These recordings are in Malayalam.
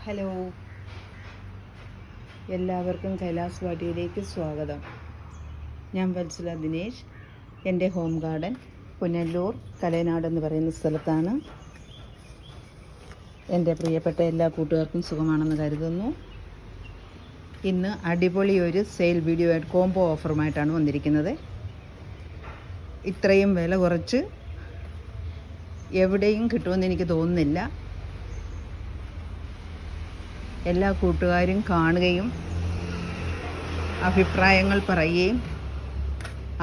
ഹലോ, എല്ലാവർക്കും കൈലാസ് വാട്ടിയിലേക്ക് സ്വാഗതം. ഞാൻ വത്സല ദിനേശ്. എൻ്റെ ഹോം ഗാർഡൻ പുനലൂർ കലയനാട് എന്ന് പറയുന്ന സ്ഥലത്താണ്. എൻ്റെ പ്രിയപ്പെട്ട എല്ലാ കൂട്ടുകാർക്കും സുഖമാണെന്ന് കരുതുന്നു. ഇന്ന് അടിപൊളി ഒരു സെയിൽ വീഡിയോ ആയിട്ട് കോംബോ ഓഫറുമായിട്ടാണ് വന്നിരിക്കുന്നത്. ഇത്രയും വില കുറച്ച് എവിടെയും കിട്ടുമെന്ന് എനിക്ക് തോന്നുന്നില്ല. എല്ലാ കൂട്ടുകാരും കാണുകയും അഭിപ്രായങ്ങൾ പറയുകയും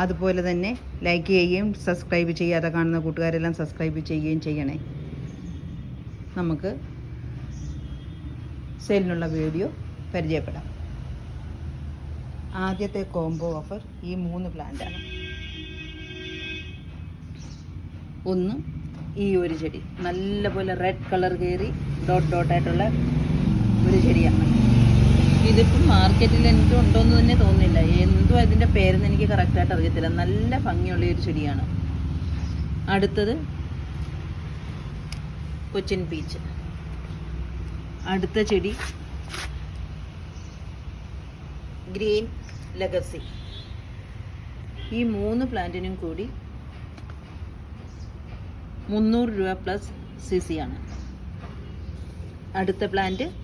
അതുപോലെ തന്നെ ലൈക്ക് ചെയ്യുകയും സബ്സ്ക്രൈബ് ചെയ്യാതെ കാണുന്ന കൂട്ടുകാരെല്ലാം സബ്സ്ക്രൈബ് ചെയ്യുകയും ചെയ്യണേ. നമുക്ക് സെയിലിനുള്ള വീഡിയോ പരിചയപ്പെടാം. ആദ്യത്തെ കോംബോ ഓഫർ ഈ 3 പ്ലാന്റാണ്. ഒന്ന് ഈ ഒരു ചെടി നല്ലപോലെ റെഡ് കളർ കയറി ഡോട്ടായിട്ടുള്ള ഒരു ചെടിയാണ്. ഇതിപ്പം മാർക്കറ്റിൽ എനിക്ക് ഉണ്ടോയെന്ന് തന്നെ തോന്നുന്നില്ല. എന്തോ അതിൻ്റെ പേരെന്ന് എനിക്ക് കറക്റ്റായിട്ട് അറിയത്തില്ല. നല്ല ഭംഗിയുള്ള ഒരു ചെടിയാണ്. അടുത്തത് കൊച്ചിൻ പീച്ച്. അടുത്ത ചെടി ഗ്രീൻ ലെഗസി. ഈ 3 പ്ലാന്റിനും കൂടി 300 രൂപ പ്ലസ് CC ആണ്. അടുത്ത പ്ലാന്റുകൾ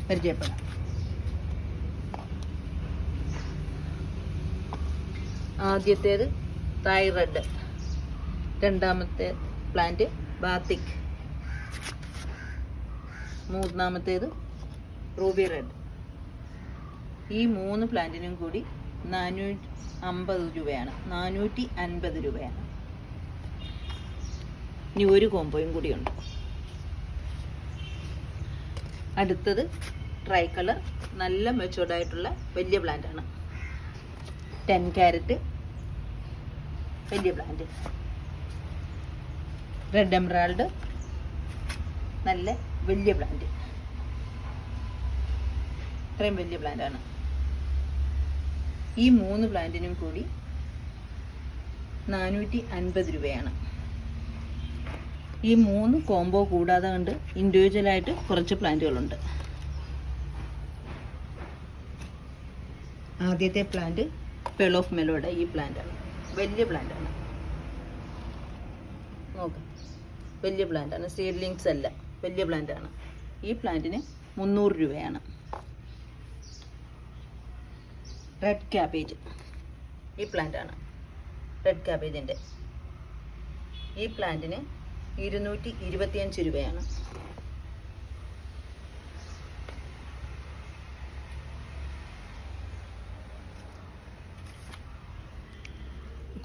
പരിചയപ്പെടാം. ആദ്യത്തേത് തായ് റെഡ്, രണ്ടാമത്തെ പ്ലാന്റ് ബാത്തിക്, മൂന്നാമത്തേത് റൂബി റെഡ്. ഈ 3 പ്ലാന്റിനും കൂടി 450 രൂപയാണ്. 450 രൂപയാണ്. ഇനി ഒരു കോംബോയും കൂടിയുണ്ട്. അടുത്തത് ട്രൈ കളർ, നല്ല മെച്ചൂർഡായിട്ടുള്ള വലിയ പ്ലാന്റാണ്. 10 ക്യാരറ്റ് വലിയ പ്ലാന്റ്. റെഡ് എമറാൾഡ് നല്ല വലിയ പ്ലാന്റ്. ഇത്രയും വലിയ പ്ലാന്റാണ്. ഈ 3 പ്ലാന്റിനും കൂടി 450 രൂപയാണ്. ഈ 3 കോംബോ കൂടാതെ കണ്ട് ഇൻഡിവിജ്വലായിട്ട് കുറച്ച് പ്ലാന്റുകളുണ്ട്. ആദ്യത്തെ പ്ലാന്റ് പേൾ ഓഫ് മെലോയുടെ ഈ പ്ലാന്റാണ്. വലിയ പ്ലാന്റാണ്. നോക്കാം, വലിയ പ്ലാന്റാണ്. സീഡ്ലിങ്സ് അല്ല, വലിയ പ്ലാന്റാണ്. ഈ പ്ലാന്റിന് 300 രൂപയാണ്. റെഡ് ക്യാബേജ് ഈ പ്ലാന്റാണ്. റെഡ് ക്യാബേജിൻ്റെ ഈ പ്ലാന്റിന് 225 രൂപയാണ്.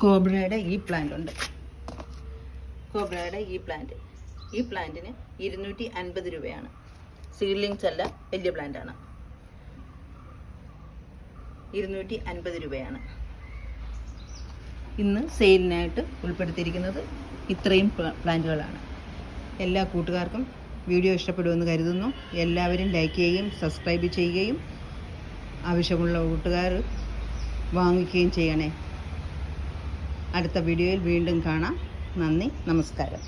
കോബ്രയുടെ ഈ പ്ലാന്റ് ഉണ്ട്. കോബ്രയുടെ ഈ പ്ലാന്റിന് 250 രൂപയാണ്. സീഡ്ലിങ്സ് അല്ല, വലിയ പ്ലാന്റാണ്. 250 രൂപയാണ്. ഇന്ന് സെയിലിനായിട്ട് ഉൾപ്പെടുത്തിയിരിക്കുന്നത് ഇത്രയും പ്ലാന്റുകളാണ്. എല്ലാ കൂട്ടുകാർക്കും വീഡിയോ ഇഷ്ടപ്പെടുമെന്ന് കരുതുന്നു. എല്ലാവരും ലൈക്ക് ചെയ്യുകയും സബ്സ്ക്രൈബ് ചെയ്യുകയും ആവശ്യമുള്ള കൂട്ടുകാർ വാങ്ങിക്കുകയും ചെയ്യണേ. അടുത്ത വീഡിയോയിൽ വീണ്ടും കാണാം. നന്ദി, നമസ്കാരം.